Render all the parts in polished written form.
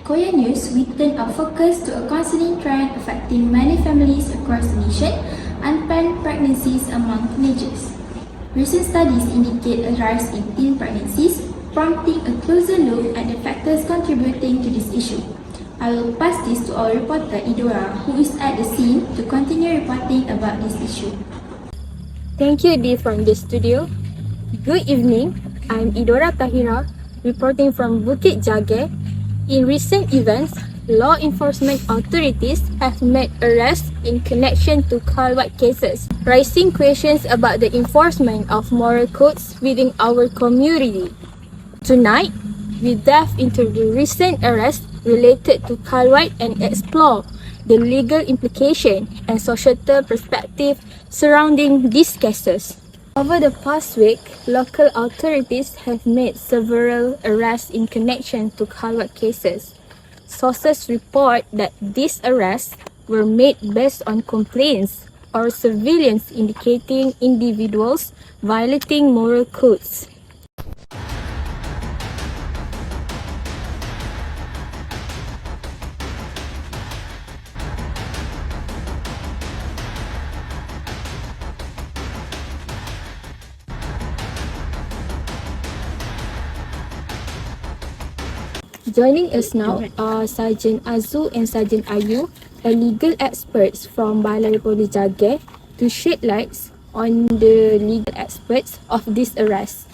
Korean news, we turn our focus to a concerning trend affecting many families across the nation: unplanned pregnancies among teenagers. Recent studies indicate a rise in teen pregnancies, prompting a closer look at the factors contributing to this issue. I will pass this to our reporter Idora, who is at the scene, to continue reporting about this issue. Thank you, Dee, from the studio. Good evening. I'm Idora Tahira, reporting from Bukit Jage. In recent events, law enforcement authorities have made arrests in connection to car-wide cases, raising questions about the enforcement of moral codes within our community. Tonight, we delve into the recent arrests related to car-wide and explore the legal implication and societal perspective surrounding these cases. Over the past week, local authorities have made several arrests in connection to car-wide cases. Sources report that these arrests were made based on complaints or surveillance indicating individuals violating moral codes. Joining us now are Sergeant Azu and Sergeant Ayu, a legal experts from Balai Polis Jage, to shed lights on the legal aspects of this arrest.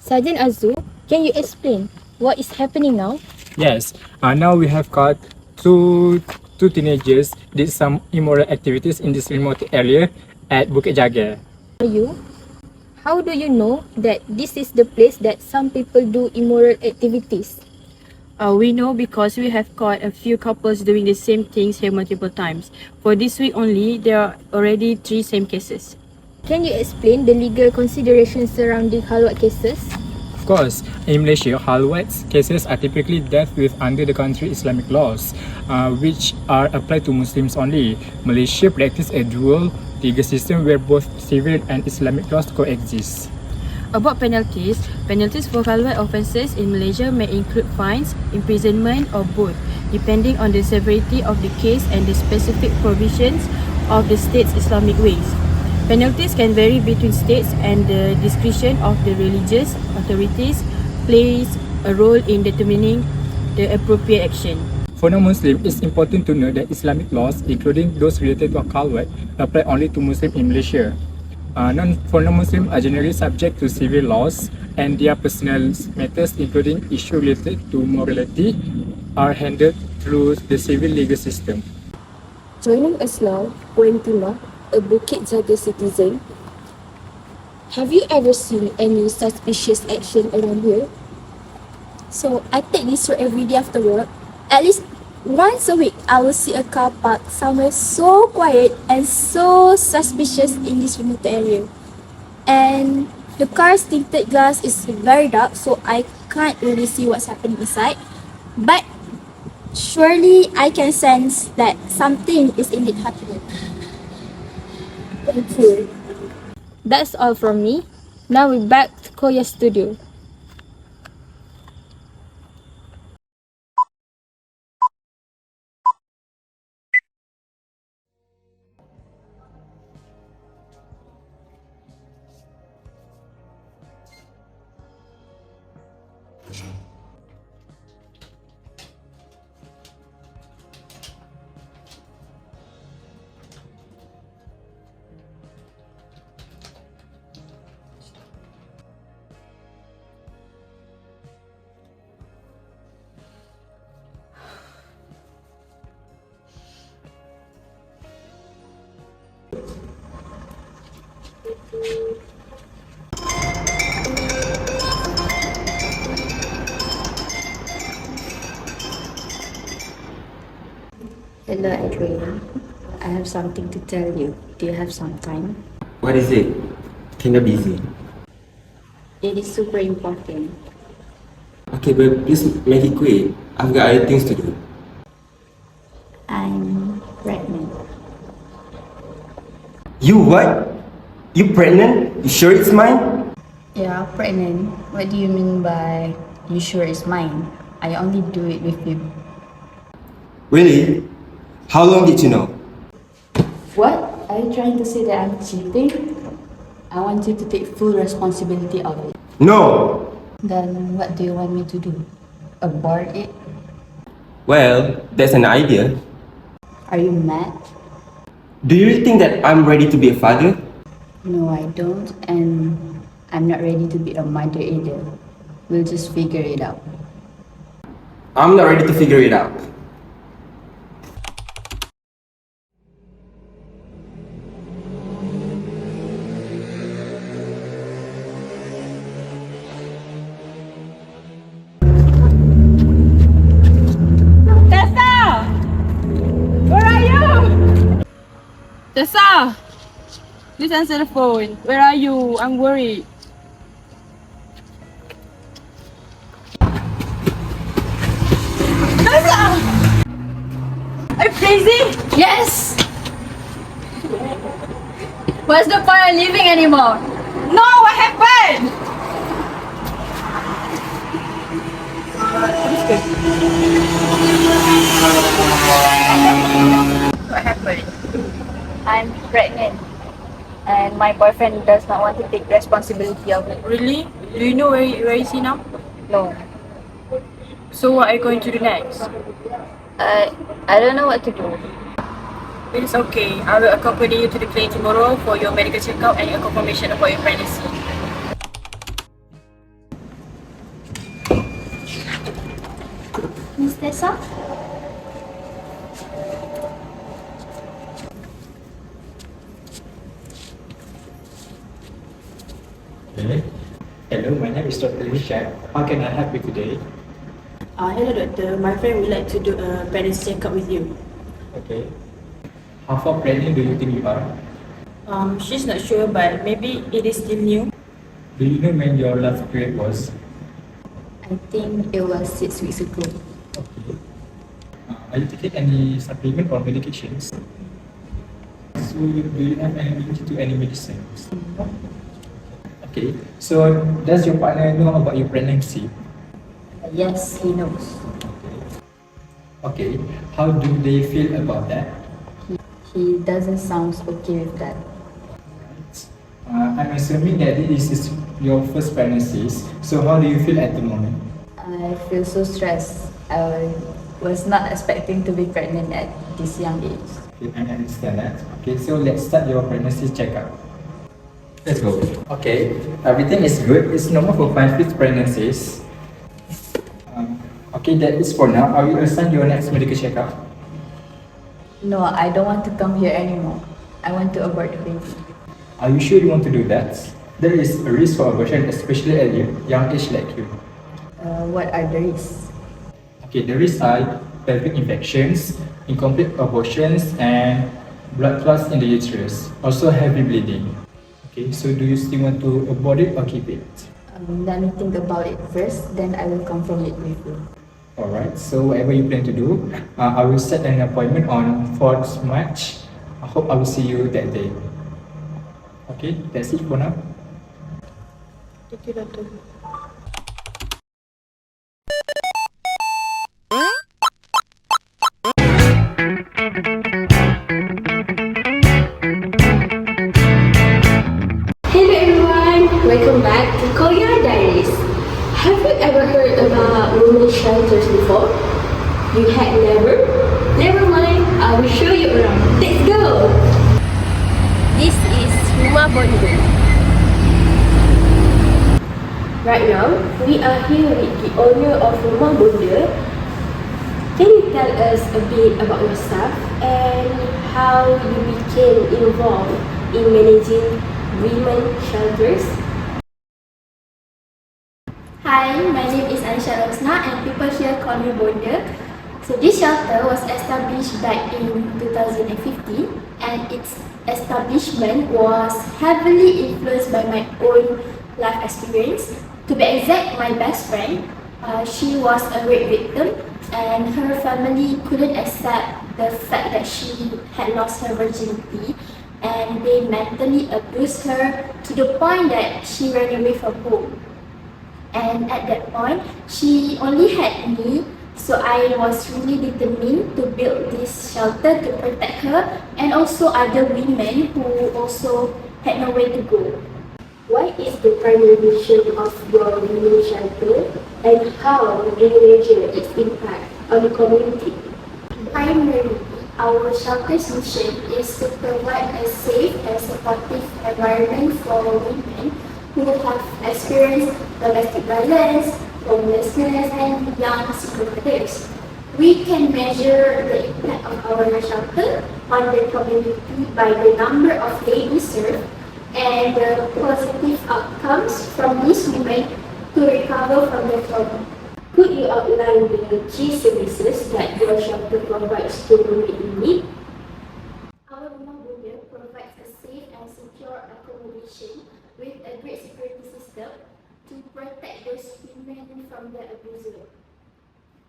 Sergeant Azu, can you explain what is happening now? Yes, now we have got two teenagers did some immoral activities in this remote area at Bukit Jage. Ayu, how do you know that this is the place that some people do immoral activities? We know because we have caught a few couples doing the same things here multiple times. For this week only, there are already 3 same cases. Can you explain the legal considerations surrounding halwat cases? Of course, in Malaysia, halwat cases are typically dealt with under the country Islamic laws, which are applied to Muslims only. Malaysia practices a dual legal system where both civil and Islamic laws coexist. About penalties for halwat offences in Malaysia may include fines, imprisonment or both, depending on the severity of the case and the specific provisions of the state's Islamic ways. Penalties can vary between states, and the discretion of the religious authorities plays a role in determining the appropriate action. For non-Muslim, it's important to note that Islamic laws, including those related to halwat, apply only to Muslims in Malaysia. For non-Muslim are generally subject to civil laws, and their personal matters, including issues related to morality, are handled through the civil legal system. Joining us now, Puan Tima, a Bukit Jage citizen. Have you ever seen any suspicious action around here? So I take this road every day after work. At least once a week, I will see a car park somewhere so quiet and so suspicious in this remote area. And the car's tinted glass is very dark, so I can't really see what's happening inside. But surely I can sense that something is indeed happening. Thank you. That's all from me. Now we're back to Koya Studio. Hello, Adriana. I have something to tell you. Do you have some time? What is it? Kinda busy. It is super important. Okay, but please make it quick. I've got other things to do. I'm pregnant. You what? You pregnant? You sure it's mine? Yeah, pregnant. What do you mean by you sure it's mine? I only do it with you. Really? How long did you know? What? Are you trying to say that I'm cheating? I want you to take full responsibility of it. No! Then what do you want me to do? Abort it? Well, that's an idea. Are you mad? Do you really think that I'm ready to be a father? No, I don't, and I'm not ready to be a mother either. We'll just figure it out. I'm not ready to figure it out. Tessa! Please answer the phone. Where are you? I'm worried. Tessa! Are you crazy? Yes! What's the point of living anymore? No, what happened? What happened? I'm pregnant. And my boyfriend does not want to take responsibility of it. Really? Do you know where is he now? No. So what are you going to do next? I don't know what to do. It's okay. I will accompany you to the clinic tomorrow for your medical checkup and a confirmation about your pregnancy. Miss Tessa? Okay. Hello, my name is Dr. Richard. How can I help you today? Hello doctor, my friend would like to do a pregnancy checkup with you. Okay. How far pregnant do you think you are? She's not sure, but maybe it is still new. Do you know when your last period was? I think it was 6 weeks ago. Okay. Are you taking any supplement or medications? So do you have any allergy to any medicines? Okay. So does your partner know about your pregnancy? Yes, he knows. Okay. How do they feel about that? He doesn't sound okay with that. I'm assuming that this is your first pregnancy. So how do you feel at the moment? I feel so stressed. I was not expecting to be pregnant at this young age. Okay, I understand that. Okay, so let's start your pregnancy checkup. Let's go. Okay, everything is good. It's normal for 5 weeks pregnancies. Okay, that is for now. I will assign your next medical checkup. No, I don't want to come here anymore. I want to abort the baby. Are you sure you want to do that? There is a risk for abortion, especially at a young age like you. What are the risks? Okay, the risks are pelvic infections, incomplete abortions, and blood clots in the uterus. Also heavy bleeding. Okay, so do you still want to abort it or keep it? Let me think about it first, then I will confirm it with you. Alright, so whatever you plan to do, I will set an appointment on 4th March. I hope I will see you that day. Okay, that's it for now. Thank you doctor. Hello everyone, welcome back to Korea Diaries. Have you ever heard about women's shelters before? You had never? Never mind, I will show you around. Let's go! This is Rumah Bonda. Right now, we are here with the owner of Rumah Bonda. Can you tell us a bit about yourself and how you became involved in managing women shelters? Hi, my name is Aisha Rosna and people here call me Bonda. So this shelter was established back in 2015 and its establishment was heavily influenced by my own life experience. To be exact, my best friend, she was a rape victim and her family couldn't accept the fact that she had lost her virginity and they mentally abused her to the point that she ran away from home. And at that point, she only had me So I was really determined to build this shelter to protect her and also other women who also had nowhere to go. What is the primary mission of your women's shelter and how do you measure its impact on the community? Primarily, our shelter's mission is to provide a safe and supportive environment for women who have experienced domestic violence, homelessness, and young single mothers. We can measure the impact of our shelter on the community by the number of ladies served and the positive outcomes from these women to recover from their trauma. Could you outline the key services that your shelter provides to women in need? Our Rumah Bunda provides a safe and secure accommodation with a great security system to protect those women from the abuser.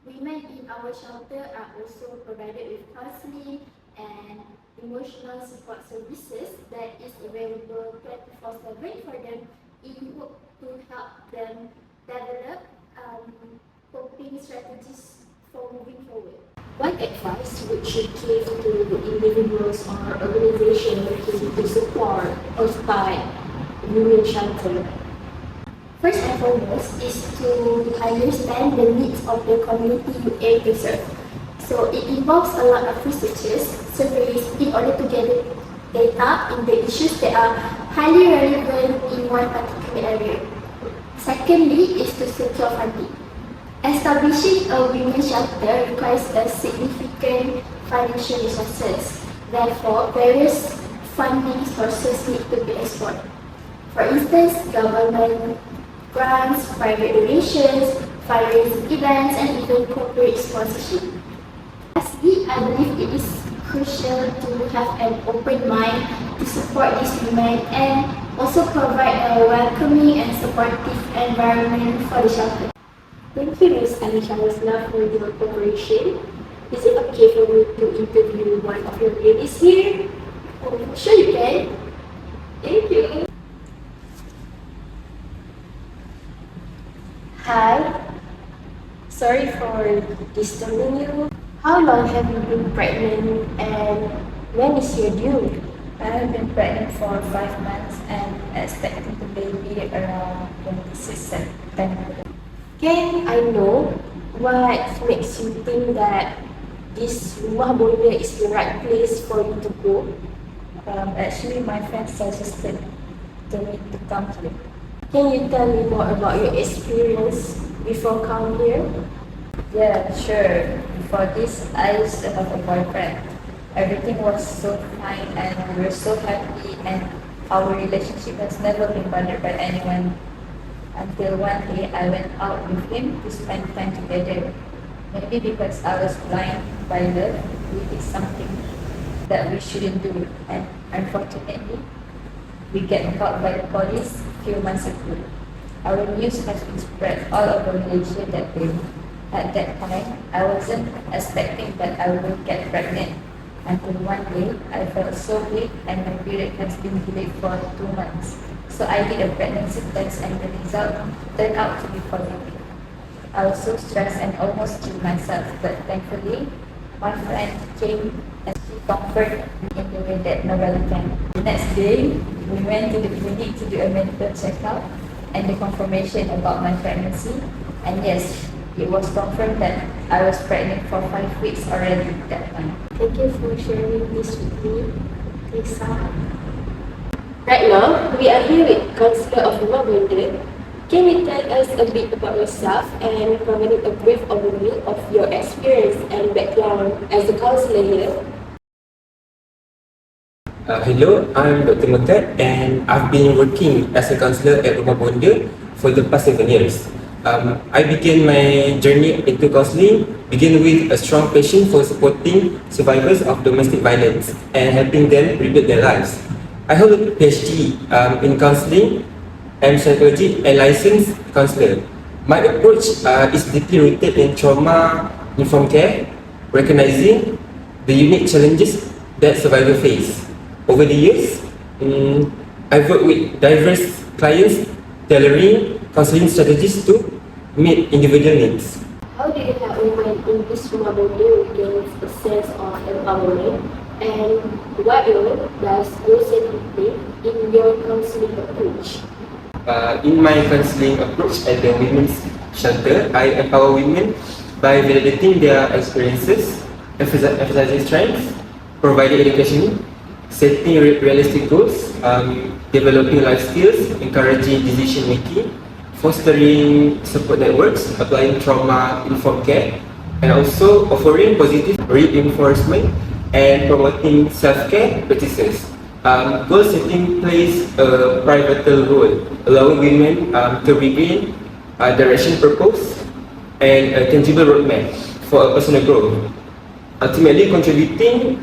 Women in our shelter are also provided with counseling and emotional support services that is available 24/7 for them in hope to help them develop coping strategies for moving forward. What advice would you give to the individuals or organizations looking to support or start women's shelter? First and foremost is to understand the needs of the community you aim to serve. So it involves a lot of researchers, surveys in order to gather data in the issues that are highly relevant in one particular area. Secondly is to secure funding. Establishing a women's shelter requires a significant financial resources. Therefore, various funding sources need to be explored. For instance, government grants, private donations, fundraising events, and even corporate sponsorship. Lastly, I believe it is crucial to have an open mind to support these women and also provide a welcoming and supportive environment for the shelter. Thank you, Ms. Anisha Rosla, for your cooperation. Is it okay for me to interview one of your ladies here? Oh, sure you can. Thank you. Hi. Sorry for disturbing you. How long have you been pregnant and when is your due? I have been pregnant for 5 months and expecting the baby around 26 September. Can I know what makes you think that this Rumah Bunda is the right place for you to go? Actually, my friend suggested to me to come here. Can you tell me more about your experience before coming here? Yeah, sure. Before this, I used to have a boyfriend. Everything was so fine and we were so happy and our relationship has never been bothered by anyone. Until one day I went out with him to spend time together. Maybe because I was blind by love, we did something that we shouldn't do, and unfortunately, we get caught by the police a few months ago. Our news has been spread all over Malaysia that day. At that time, I wasn't expecting that I would get pregnant. Until one day, I felt so weak and my period has been delayed for 2 months. So I did a pregnancy test and the result turned out to be positive. I was so stressed and almost killed myself, but thankfully, my friend came and she comforted me in the way that nobody can. The next day, we went to the clinic to do a medical checkup and the confirmation about my pregnancy. And yes, it was confirmed that I was pregnant for 5 weeks already at that time. Thank you for sharing this with me, Lisa. Right now, we are here with Councillor of Rumah Bunda. Can you tell us a bit about yourself and providing a brief overview of your experience and background as a councillor here? Hello, I'm Dr. Mutat and I've been working as a counsellor at Rumah Bunda for the past 7 years. I began my journey into counselling with a strong passion for supporting survivors of domestic violence and helping them rebuild their lives. I hold a PhD in counselling and psychology and licensed counsellor. My approach is deeply rooted in trauma-informed care, recognizing the unique challenges that survivors face. Over the years, I've worked with diverse clients, tailoring counselling strategies to meet individual needs. How do you help women in this model gains a sense of empowerment, and what role does goal-setting play in your counseling approach? In my counseling approach at the women's shelter, I empower women by validating their experiences, emphasizing strengths, providing education, setting realistic goals, developing life skills, encouraging decision making, fostering support networks, applying trauma-informed care, and also offering positive reinforcement and promoting self-care practices. Goal setting plays a pivotal role, allowing women to regain direction, purpose, and a tangible roadmap for a personal growth, ultimately contributing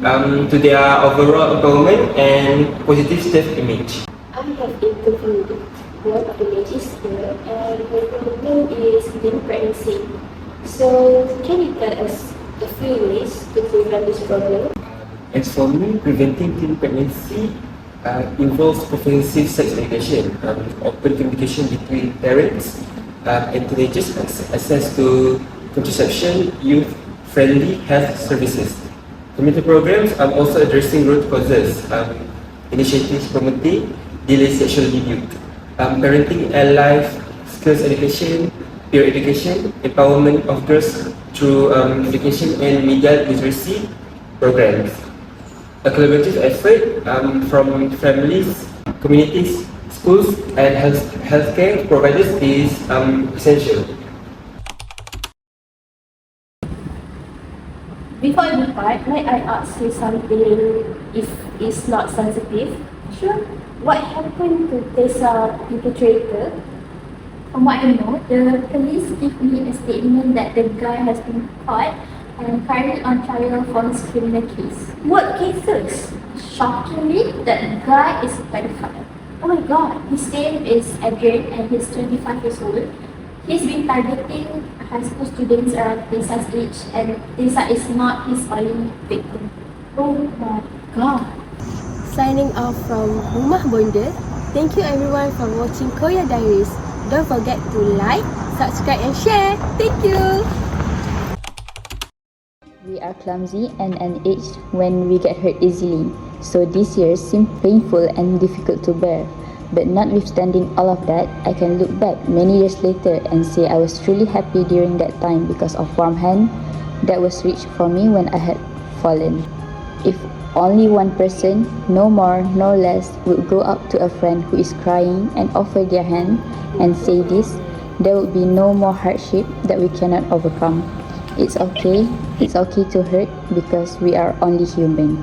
to their overall empowerment and positive self-image. I have interviewed one of the ladies here, and her problem is teen pregnancy. So, can you tell us a few ways to prevent this problem? As for me, preventing teen pregnancy involves comprehensive sex education, open communication between parents and teenagers, access to contraception, youth-friendly health services. Community programs are also addressing root causes, initiatives promoting delayed sexual debut, parenting and life skills education, peer education, empowerment of girls through education and media literacy programs. A collaborative effort from families, communities, schools, and healthcare providers is essential. Before I depart, may I ask you something if it's not sensitive? Sure. What happened to Tessa, the perpetrator? From what I know, the police give me a statement that the guy has been caught and currently on trial for his criminal case. What cases? Shockingly, that guy is a pedophile. Oh my god, his name is Adrian and he's 25 years old. He's been targeting high school students around Tesa's age, and Tessa is not his only victim. Oh my god. Signing off from Rumah Bonda, thank you everyone for watching Korea Diaries. Don't forget to like, subscribe and share. Thank you! We are clumsy and unaged when we get hurt easily, so these years seem painful and difficult to bear. But notwithstanding all of that, I can look back many years later and say I was truly happy during that time because of warm hand that was reached for me when I had fallen. If only one person, no more, no less, would go up to a friend who is crying and offer their hand and say this, there would be no more hardship that we cannot overcome. It's okay to hurt because we are only human.